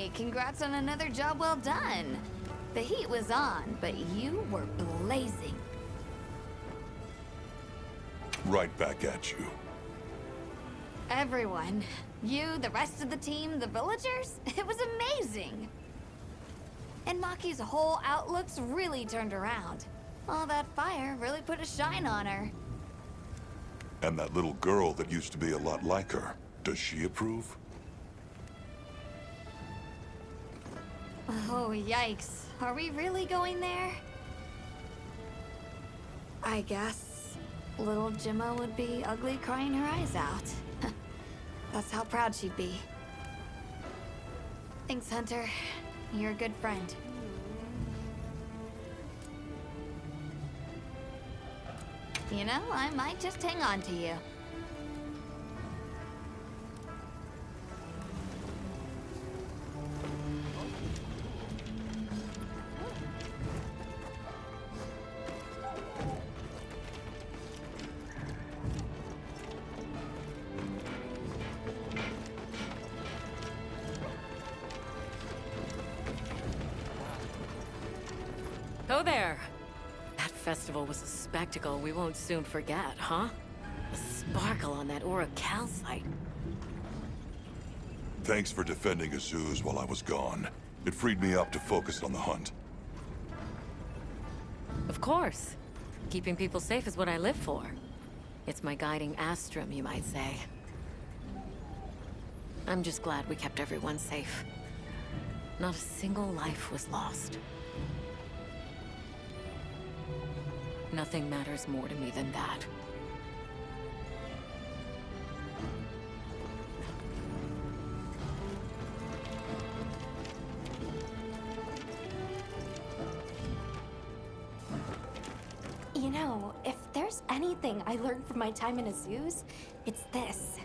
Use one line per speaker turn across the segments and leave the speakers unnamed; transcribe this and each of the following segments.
Hey, congrats on another job well done. The heat was on, but you were blazing.
Right back at you.
Everyone. You, the rest of the team, the villagers? It was amazing. And Maki's whole outlook's really turned around. All that fire really put a shine on her.
And that little girl that used to be a lot like her, does she approve?
Oh, yikes. Are we really going there? I guess little Gemma would be ugly crying her eyes out. That's how proud she'd be. Thanks, Hunter. You're a good friend. You know, I might just hang on to you.
Go there! That festival was a spectacle we won't soon forget, huh? The sparkle on that Aura calcite.
Thanks for defending Azuz while I was gone. It freed me up to focus on the hunt.
Of course. Keeping people safe is what I live for. It's my guiding astrum, you might say. I'm just glad we kept everyone safe. Not a single life was lost. Nothing matters more to me than that.
You know, if there's anything I learned from my time in Azuz, it's this.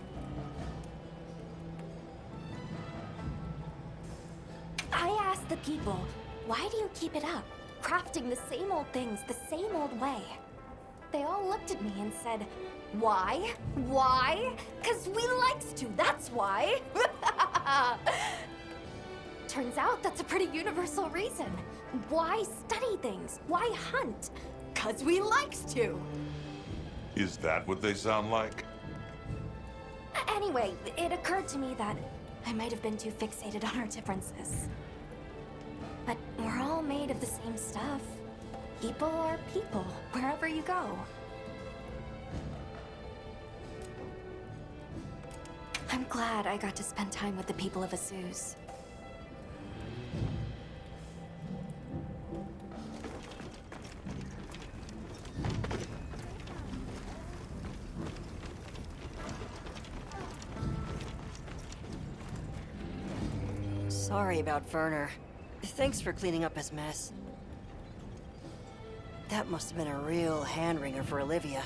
I asked the people, why do you keep it up? Crafting the same old things the same old way. They all looked at me and said, why? Why? 'Cause we likes to, that's why. Turns out that's a pretty universal reason. Why study things? Why hunt? 'Cause we likes to.
Is that what they sound like?
Anyway, it occurred to me that I might have been too fixated on our differences. But we're all made of the same stuff. People are people, wherever you go. I'm glad I got to spend time with the people of Azuz.
Sorry about Werner. Thanks for cleaning up his mess. That must have been a real hand-wringer for Olivia.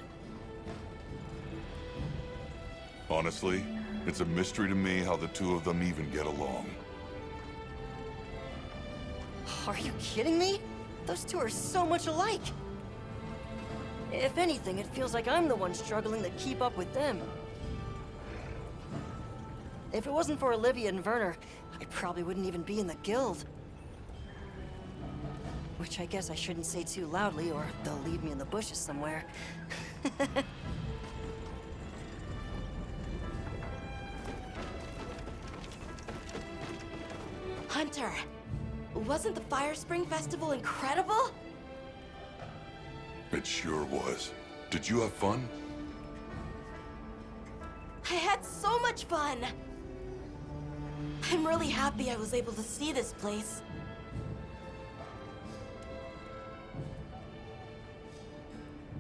Honestly, it's a mystery to me how the two of them even get along.
Are you kidding me? Those two are so much alike. If anything, it feels like I'm the one struggling to keep up with them. If it wasn't for Olivia and Werner, I probably wouldn't even be in the guild. Which I guess I shouldn't say too loudly, or they'll leave me in the bushes somewhere.
Hunter, wasn't the Fire Spring Festival incredible?
It sure was. Did you have fun?
I had so much fun! I'm really happy I was able to see this place.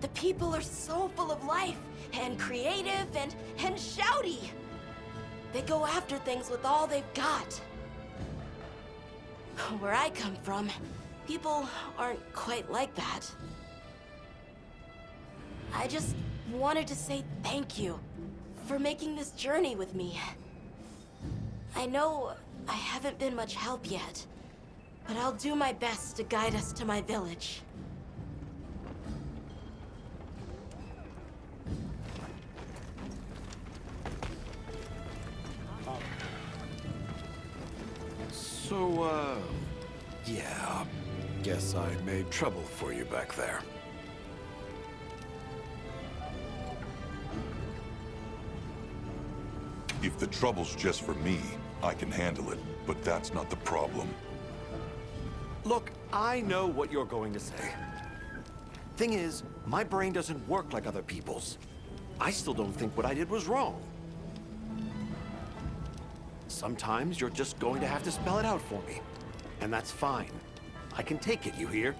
The people are so full of life, and creative, and shouty. They go after things with all they've got. Where I come from, people aren't quite like that. I just wanted to say thank you for making this journey with me. I know I haven't been much help yet, but I'll do my best to guide us to my village.
So, yeah. Guess I made trouble for you back there.
If the trouble's just for me, I can handle it, but that's not the problem.
Look, I know what you're going to say. Thing is, my brain doesn't work like other people's. I still don't think what I did was wrong. Sometimes you're just going to have to spell it out for me. And that's fine. I can take it, you hear?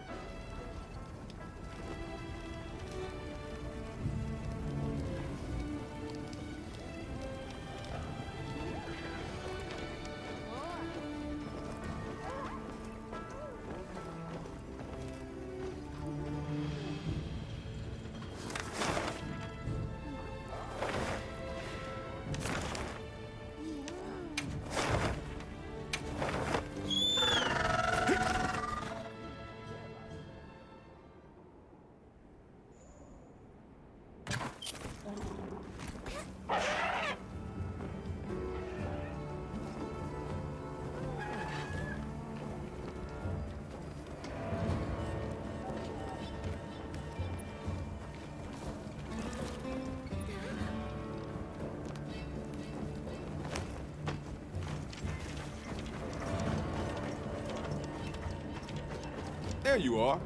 There you are.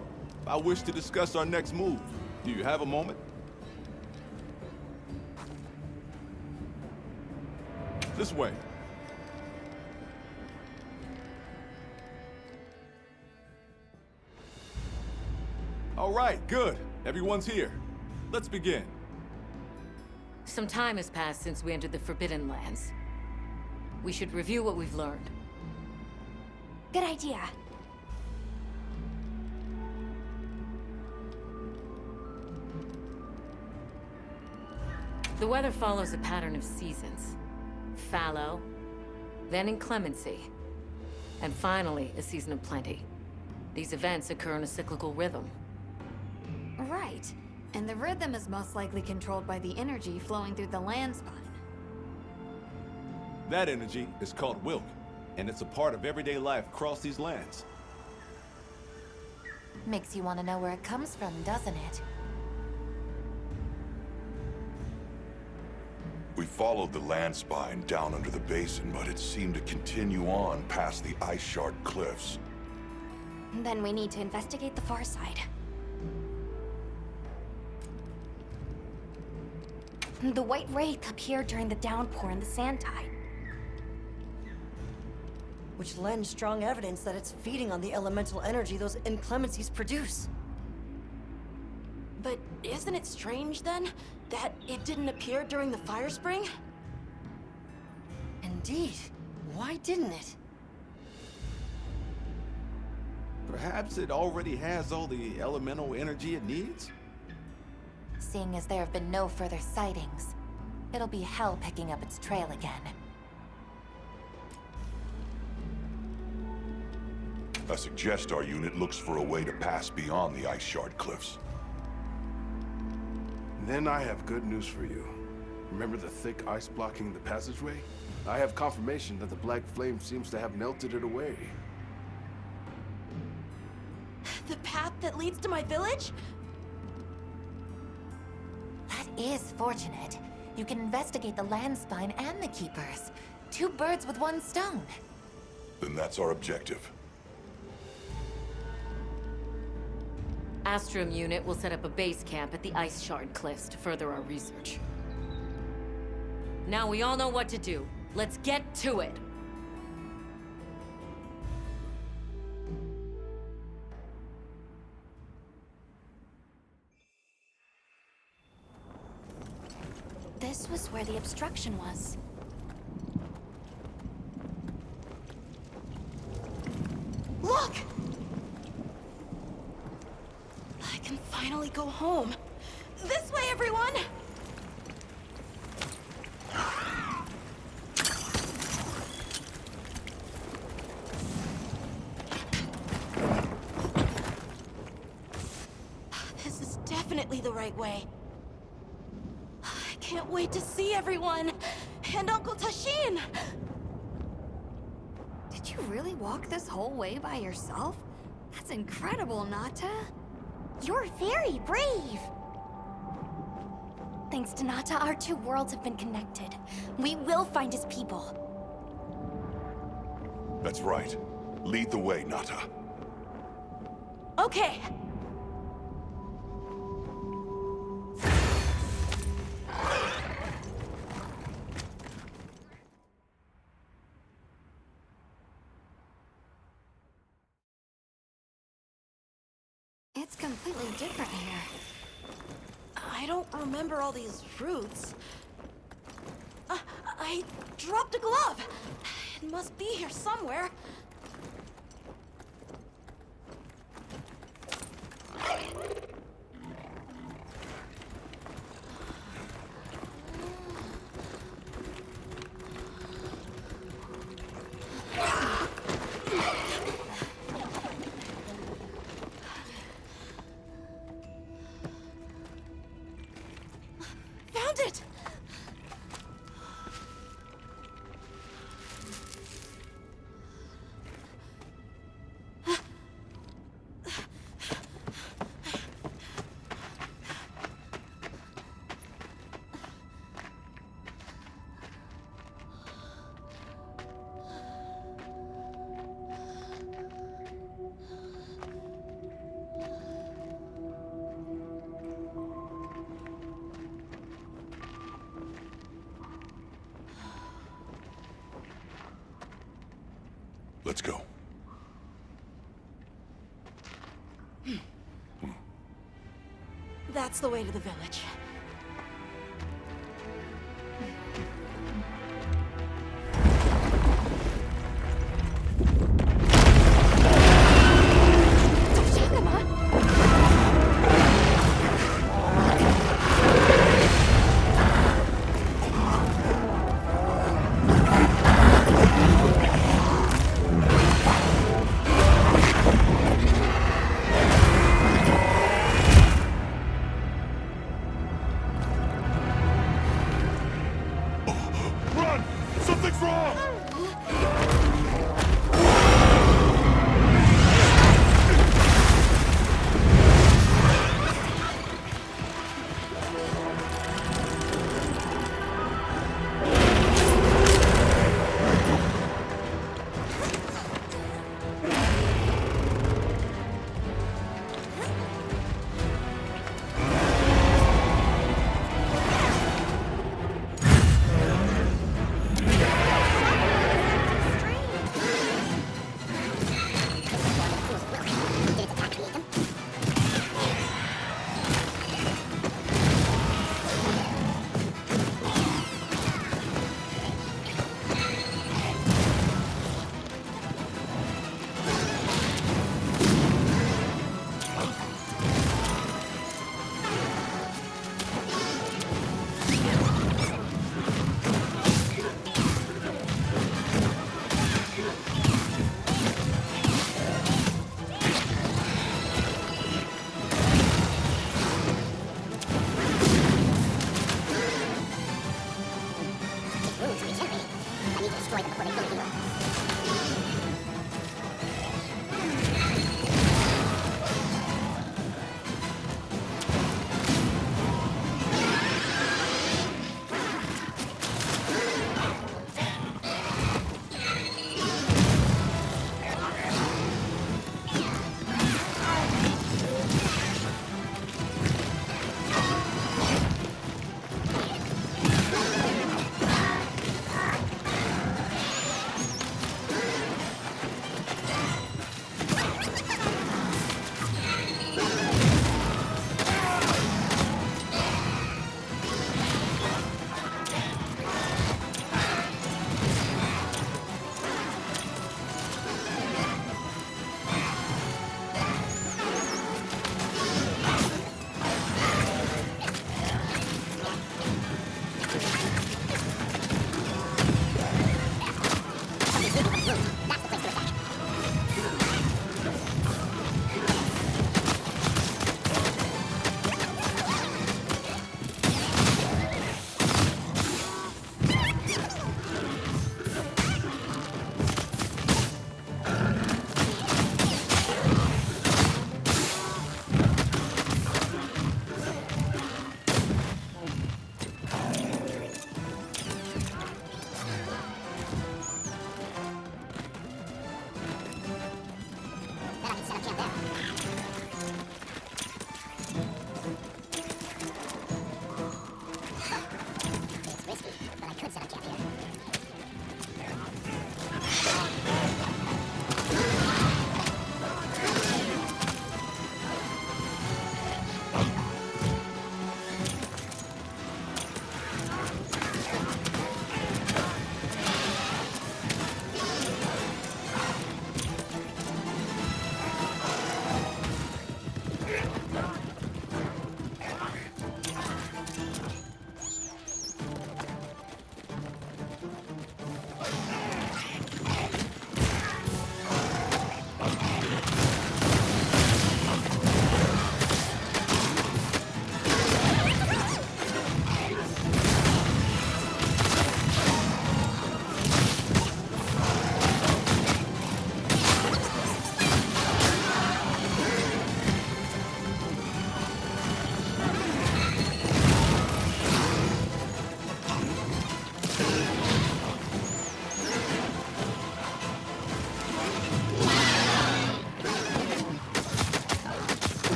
I wish to discuss our next move. Do you have a moment? This way. All right, good. Everyone's here. Let's begin.
Some time has passed since we entered the Forbidden Lands. We should review what we've learned.
Good idea.
The weather follows a pattern of seasons. Fallow, then inclemency, and finally a season of plenty. These events occur in a cyclical rhythm.
Right. And the rhythm is most likely controlled by the energy flowing through the land spine.
That energy is called Wilk, and it's a part of everyday life across these lands.
Makes you want to know where it comes from, doesn't it?
We followed the land spine down under the basin, but it seemed to continue on past the ice shard cliffs.
Then we need to investigate the far side. The White Wraith appeared during the downpour in the sand tide.
Which lends strong evidence that it's feeding on the elemental energy those inclemencies produce.
But isn't it strange, then, that it didn't appear during the fire spring?
Indeed. Why didn't it?
Perhaps it already has all the elemental energy it needs?
Seeing as there have been no further sightings, it'll be hell picking up its trail again.
I suggest our unit looks for a way to pass beyond the ice shard cliffs.
Then I have good news for you. Remember the thick ice blocking the passageway? I have confirmation that the black flame seems to have melted it away.
The path that leads to my village?
That is fortunate. You can investigate the land spine and the keepers. Two birds with one stone.
Then that's our objective.
Astrum unit will set up a base camp at the Ice Shard Cliffs to further our research. Now we all know what to do. Let's get to it!
This was where the obstruction was.
Look! I can finally go home. This way, everyone! This is definitely the right way. I can't wait to see everyone! And Uncle Tashin!
Did Did you really walk this whole way by yourself? That's incredible, Nata.
You're very brave! Thanks to Nata, our two worlds have been connected. We will find his people.
That's right. Lead the way, Nata.
Okay.
It's completely different here.
I don't remember all these fruits. I dropped a glove. It must be here somewhere. Found it!
Let's go.
That's the way to the village.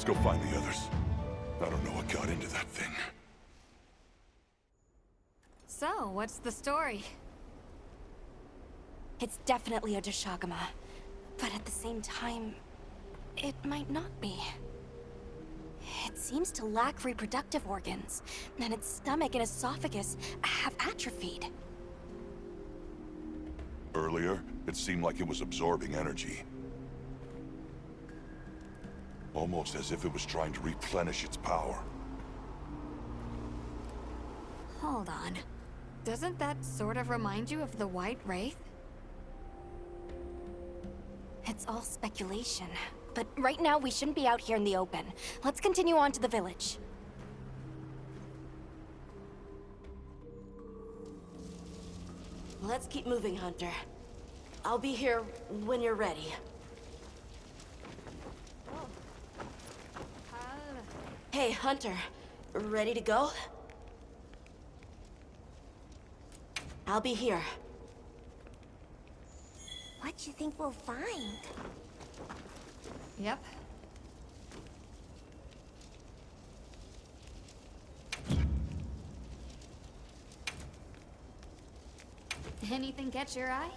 Let's go find the others. I don't know what got into that thing.
So, what's the story?
It's definitely a Deshagama. But at the same time, it might not be. It seems to lack reproductive organs, and its stomach and esophagus have atrophied.
Earlier, it seemed like it was absorbing energy. Almost as if it was trying to replenish its power.
Hold on. Doesn't that sort of remind you of the White Wraith?
It's all speculation. But right now, we shouldn't be out here in the open. Let's continue on to the village.
Let's keep moving, Hunter. I'll be here when you're ready. Hey, Hunter. Ready to go? I'll be here.
What do you think we'll find?
Yep. Anything catch your eye?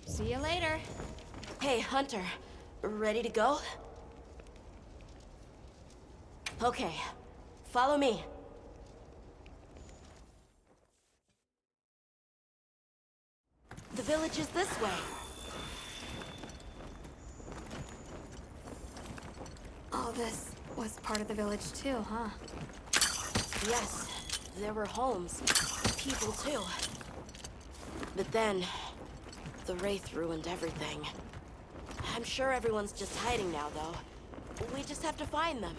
See you later.
Hey, Hunter. Ready to go? Okay. Follow me. The village is this way.
All this was part of the village too, huh?
Yes, there were homes. People too. But then, the Wraith ruined everything. I'm sure everyone's just hiding now, though. We just have to find them.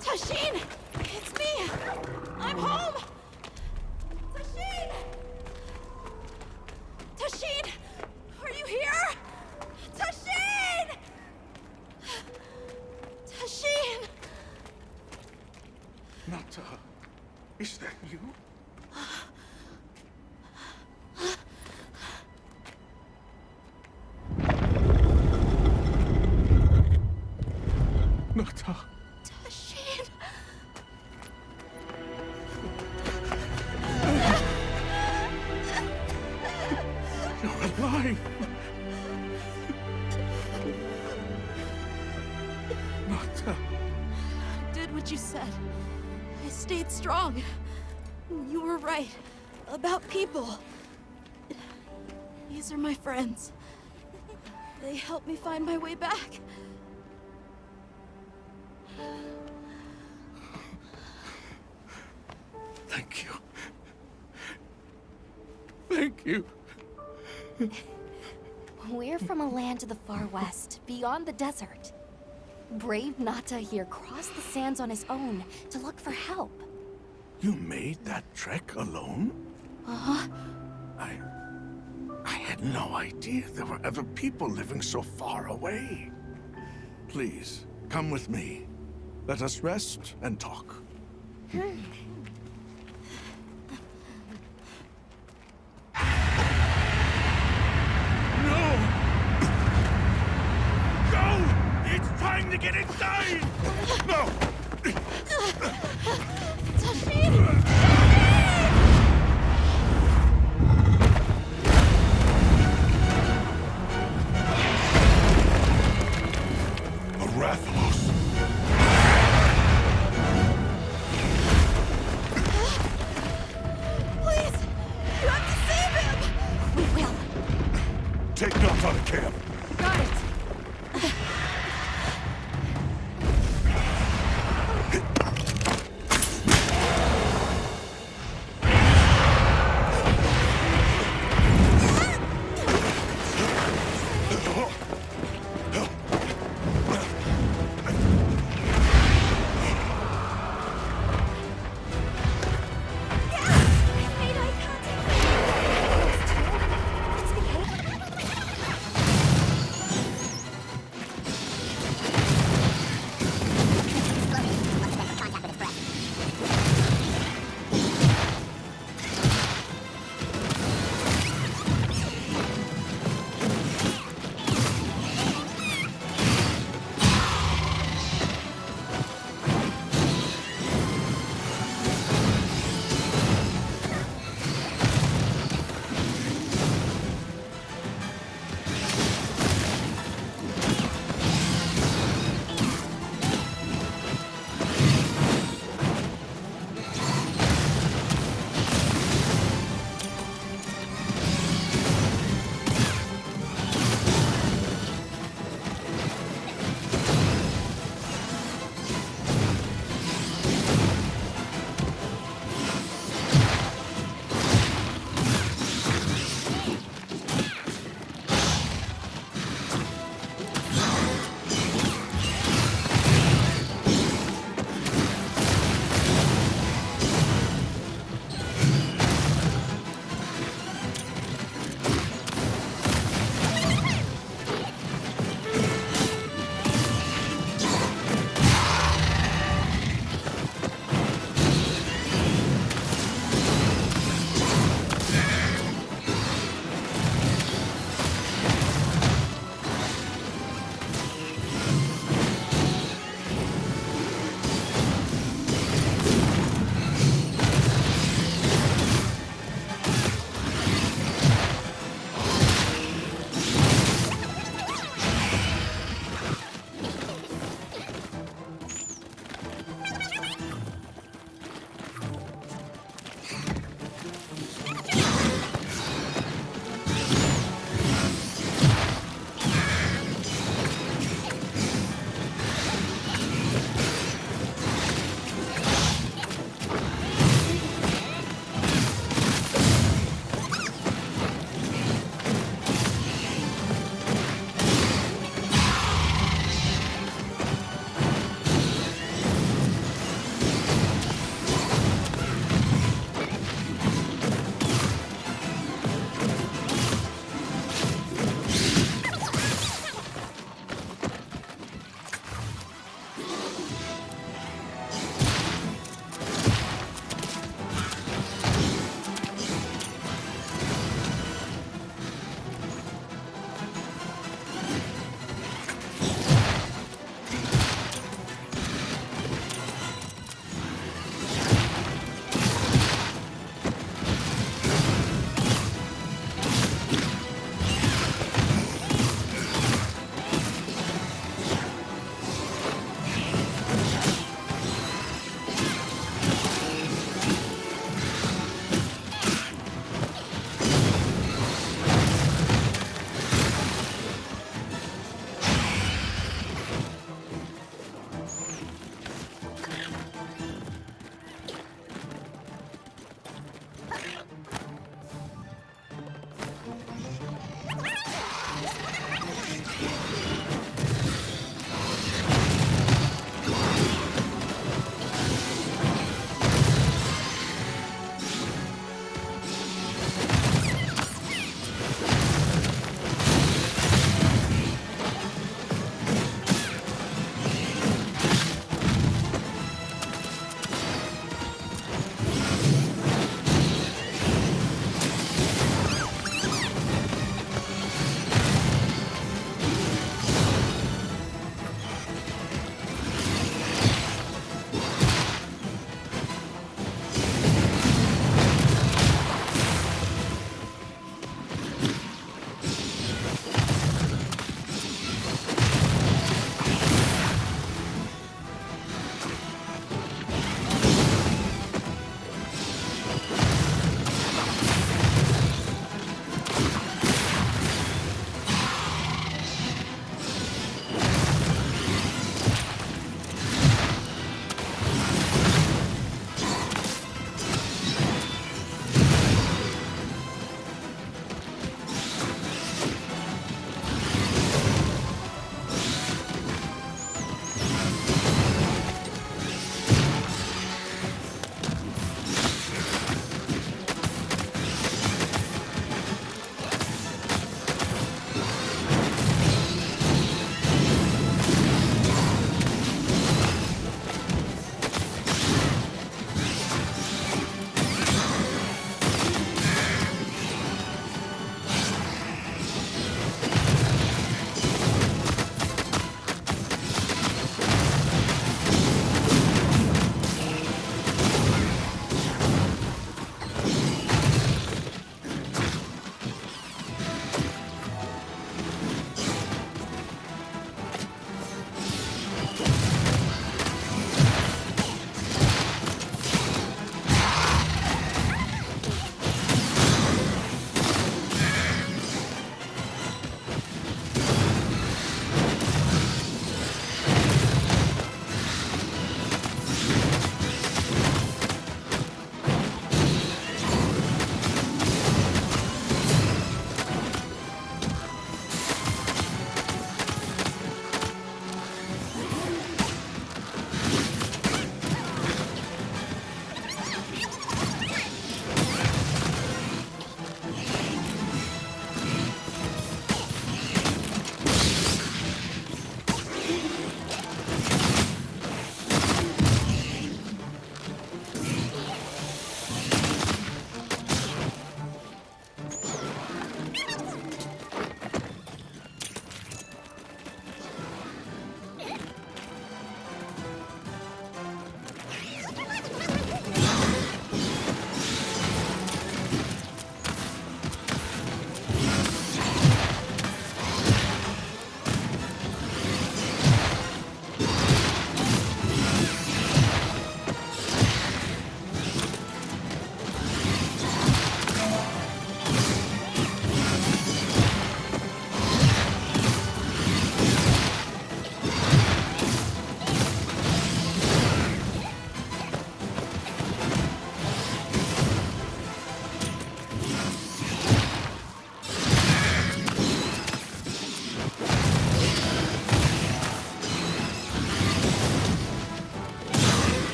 Tashin! It's me! I'm home! Tashin! Tashin! Are you here? Tashin! Tashin!
Nata, is that you? Nata.
Tashin!
You're alive! Nata.
Did what you said. I stayed strong. You were right. About people. These are my friends. They helped me find my way back.
Thank you. Thank you.
We're from a land to the far west, beyond the desert. Brave Nata here crossed the sands on his own to look for help.
You made that trek alone?
Uh-huh.
I had no idea there were other people living so far away. Please, come with me. Let us rest and talk. No! Go! It's trying to get inside! No!
Tashin!
A Rathalos!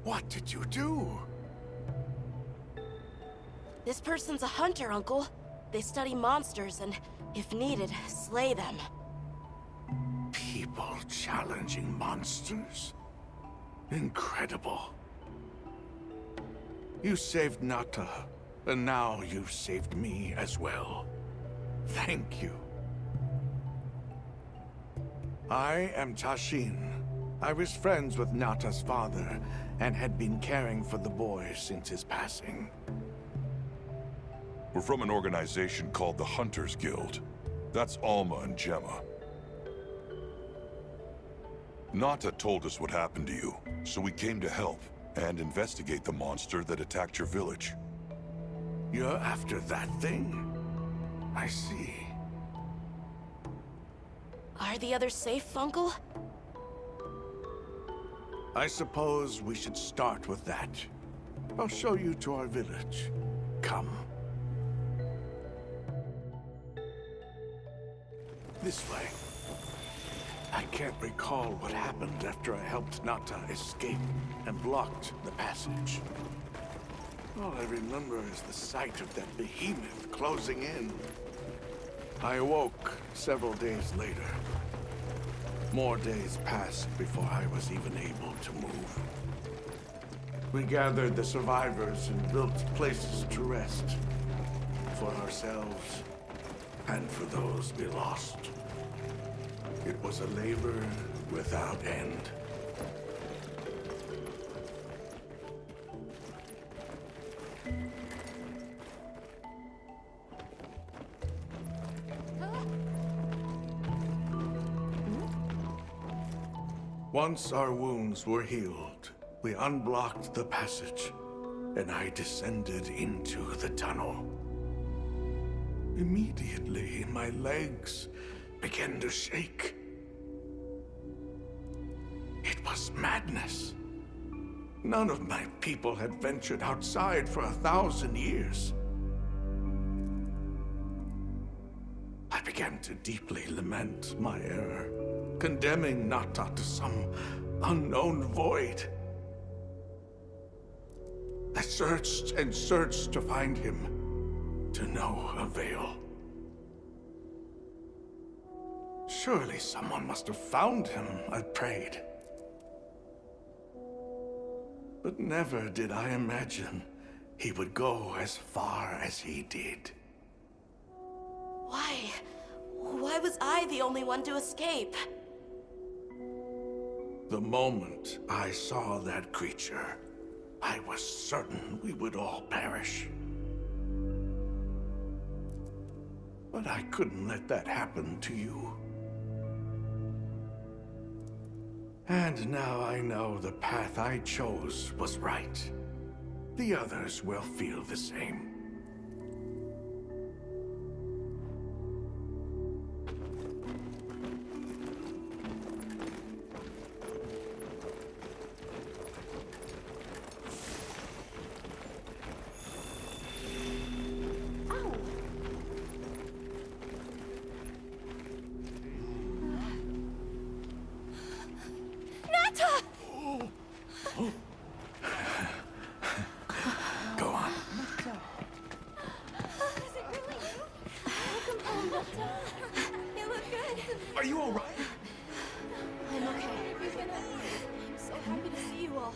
What did you do?
This person's a hunter, Uncle. They study monsters and, if needed, slay them.
People challenging monsters? Incredible. You saved Nata, and now you've saved me as well. Thank you. I am Tashin. I was friends with Nata's father, and had been caring for the boy since his passing.
We're from an organization called the Hunters Guild. That's Alma and Gemma. Nata told us what happened to you, so we came to help and investigate the monster that attacked your village.
You're after that thing? I see.
Are the others safe, Uncle?
I suppose we should start with that. I'll show you to our village. Come. This way. I can't recall what happened after I helped Nata escape and blocked the passage. All I remember is the sight of that behemoth closing in. I awoke several days later. More days passed before I was even able to move. We gathered the survivors and built places to rest. For ourselves, and for those we lost. It was a labor without end. Once our wounds were healed, we unblocked the passage, and I descended into the tunnel. Immediately, my legs began to shake. It was madness. None of my people had ventured outside for 1,000 years. I began to deeply lament my error, condemning Nata to some unknown void. I searched and searched to find him, to no avail. Surely someone must have found him, I prayed. But never did I imagine he would go as far as he did.
Why? Why was I the only one to escape?
The moment I saw that creature, I was certain we would all perish. But I couldn't let that happen to you. And now I know the path I chose was right. The others will feel the same. Go on.
You look good.
Are you all right?
I'm okay. I'm so happy to see you all.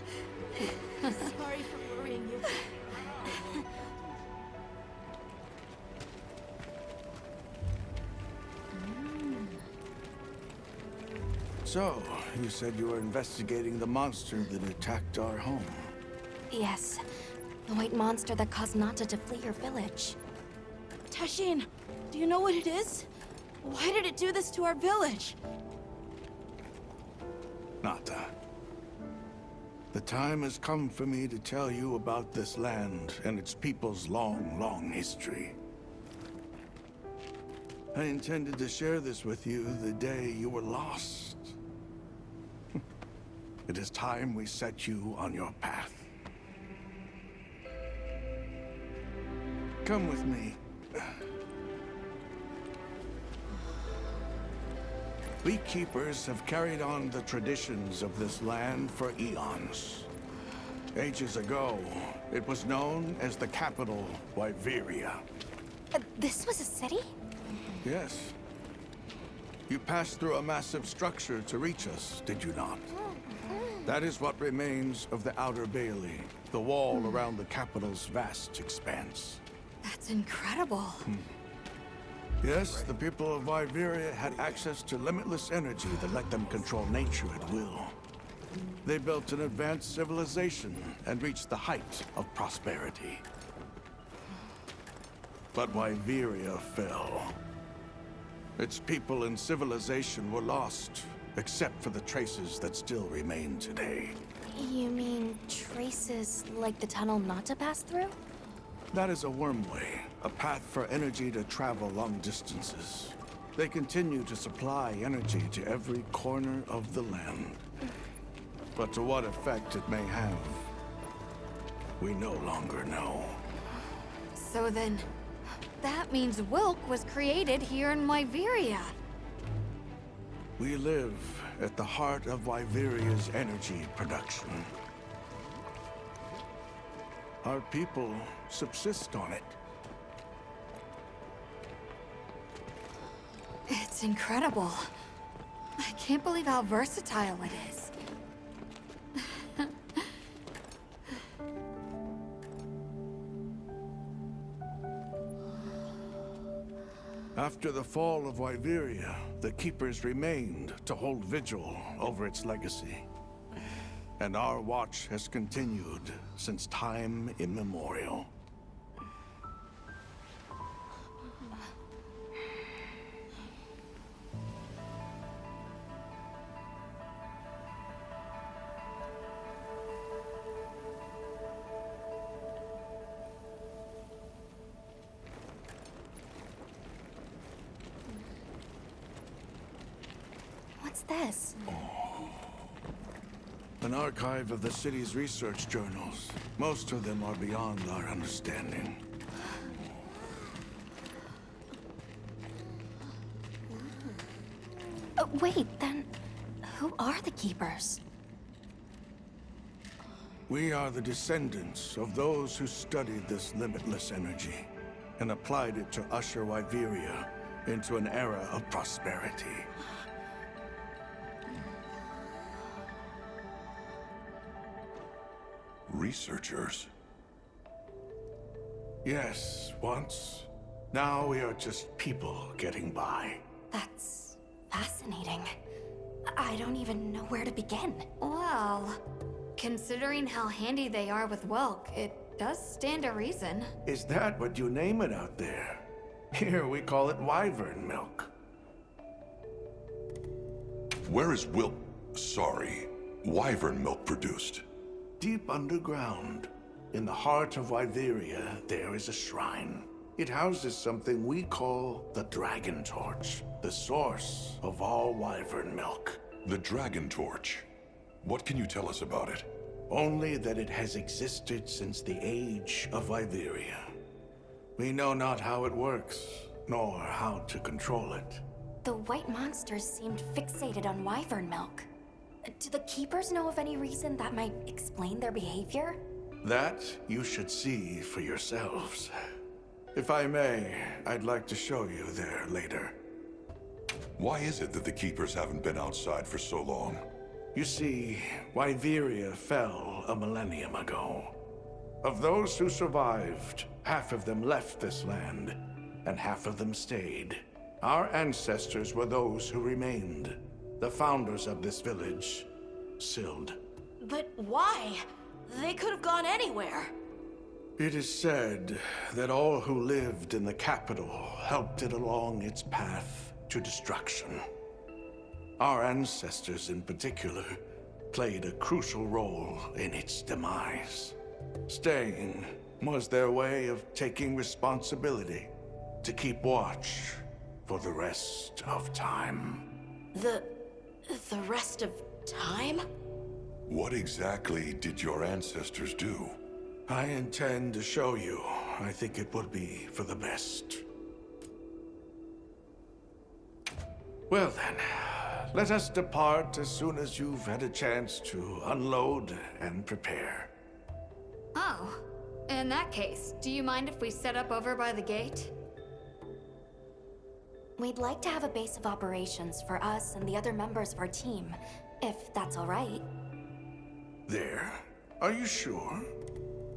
Sorry for worrying you.
So, you said you were investigating the monster that attacked our home.
Yes. The white monster that caused Nata to flee your village.
Tashin, do you know what it is? Why did it do this to our village?
Nata. The time has come for me to tell you about this land and its people's long, long history. I intended to share this with you the day you were lost. It is time we set you on your path. Come with me. We keepers have carried on the traditions of this land for eons. Ages ago, it was known as the capital, Wyveria.
This was a city?
Yes. You passed through a massive structure to reach us, did you not? That is what remains of the Outer Bailey, the wall around the capital's vast expanse.
That's incredible.
Yes, the people of Wyveria had access to limitless energy that let them control nature at will. They built an advanced civilization and reached the height of prosperity. But Wyveria fell. Its people and civilization were lost, except for the traces that still remain today.
You mean traces like the tunnel not to pass through?
That is a wormway, a path for energy to travel long distances. They continue to supply energy to every corner of the land. But to what effect it may have, we no longer know.
So then, that means Wilk was created here in Wyveria.
We live at the heart of Wyveria's energy production. Our people subsist on it.
It's incredible. I can't believe how versatile it is.
After the fall of Wyveria, the Keepers remained to hold vigil over its legacy. And our watch has continued since time immemorial.
What's this?
An archive of the city's research journals. Most of them are beyond our understanding.
Wait, then who are the Keepers?
We are the descendants of those who studied this limitless energy and applied it to usher Wyveria into an era of prosperity.
Researchers?
Yes, once. Now we are just people getting by.
That's fascinating. I don't even know where to begin.
Well, considering how handy they are with Wilk, it does stand to reason.
Is that what you name it out there? Here we call it wyvern milk.
Where is wyvern milk produced?
Deep underground, in the heart of Wyveria, there is a shrine. It houses something we call the Dragon Torch, the source of all wyvern milk.
The Dragon Torch? What can you tell us about it?
Only that it has existed since the age of Wyveria. We know not how it works, nor how to control it.
The white monsters seemed fixated on wyvern milk. Do the Keepers know of any reason that might explain their behavior?
That you should see for yourselves. If I may, I'd like to show you there later.
Why is it that the Keepers haven't been outside for so long?
You see, Wyveria fell a millennium ago. Of those who survived, half of them left this land, and half of them stayed. Our ancestors were those who remained. The founders of this village, Sild.
But why? They could have gone anywhere.
It is said that all who lived in the capital helped it along its path to destruction. Our ancestors in particular played a crucial role in its demise. Staying was their way of taking responsibility to keep watch for the rest of time.
The rest of time?
What exactly did your ancestors do?
I intend to show you. I think it would be for the best. Well then, let us depart as soon as you've had a chance to unload and prepare.
Oh, in that case, do you mind if we set up over by the gate?
We'd like to have a base of operations for us and the other members of our team, if that's all right.
There? Are you sure?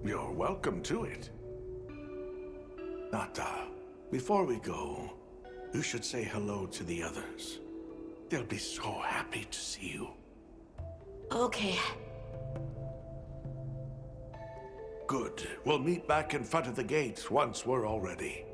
You're welcome to it. Nata, before we go, you should say hello to the others. They'll be so happy to see you.
Okay.
Good. We'll meet back in front of the gate once we're all ready.